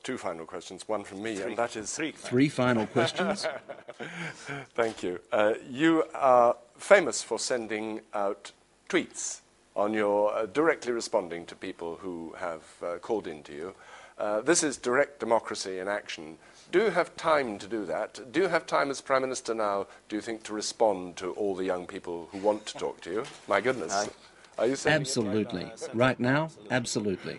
two final questions, one from me, and that is... Three final questions? Thank you. You are famous for sending out tweets on your directly responding to people who have called in to you. This is direct democracy in action. Do you have time to do that? Do you have time as Prime Minister now, do you think, to respond to all the young people who want to talk to you? My goodness. Are you saying absolutely. Right now, absolutely.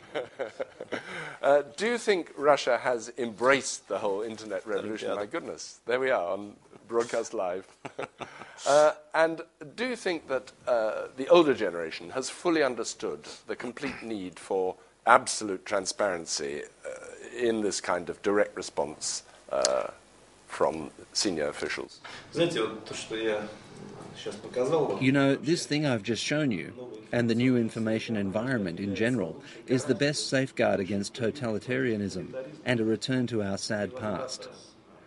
Do you think Russia has embraced the whole internet revolution? My goodness, there we are on broadcast live. And do you think that the older generation has fully understood the complete need for absolute transparency in this kind of direct response from senior officials? You know, this thing I've just shown you, and the new information environment in general, is the best safeguard against totalitarianism and a return to our sad past.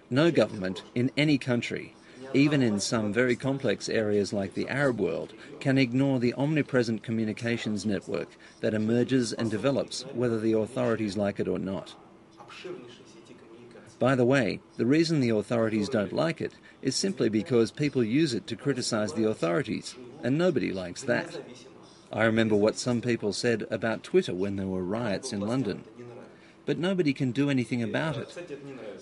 No government in any country, even in some very complex areas like the Arab world, can ignore the omnipresent communications network that emerges and develops whether the authorities like it or not. By the way, the reason the authorities don't like it is simply because people use it to criticize the authorities, and nobody likes that. I remember what some people said about Twitter when there were riots in London. But nobody can do anything about it.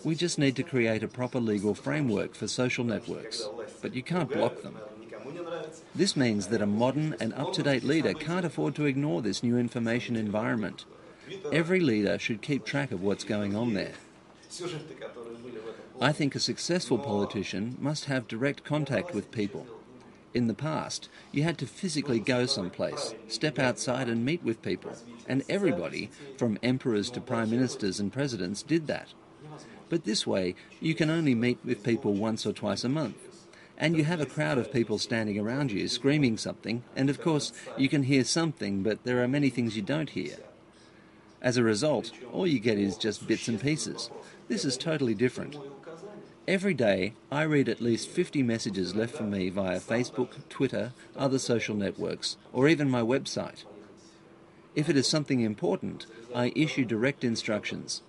We just need to create a proper legal framework for social networks, but you can't block them. This means that a modern and up-to-date leader can't afford to ignore this new information environment. Every leader should keep track of what's going on there. I think a successful politician must have direct contact with people. In the past, you had to physically go someplace, step outside and meet with people, and everybody, from emperors to prime ministers and presidents, did that. But this way, you can only meet with people once or twice a month. And you have a crowd of people standing around you, screaming something, and of course, you can hear something, but there are many things you don't hear. As a result, all you get is just bits and pieces. This is totally different. Every day, I read at least 50 messages left for me via Facebook, Twitter, other social networks, or even my website. If it is something important, I issue direct instructions.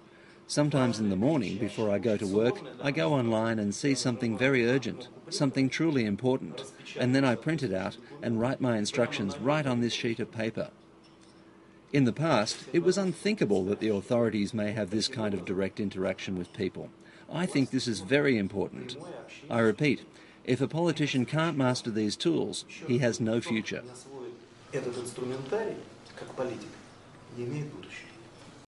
Sometimes in the morning, before I go to work, I go online and see something very urgent, something truly important, and then I print it out and write my instructions right on this sheet of paper. In the past, it was unthinkable that the authorities may have this kind of direct interaction with people. I think this is very important. I repeat, if a politician can't master these tools, he has no future.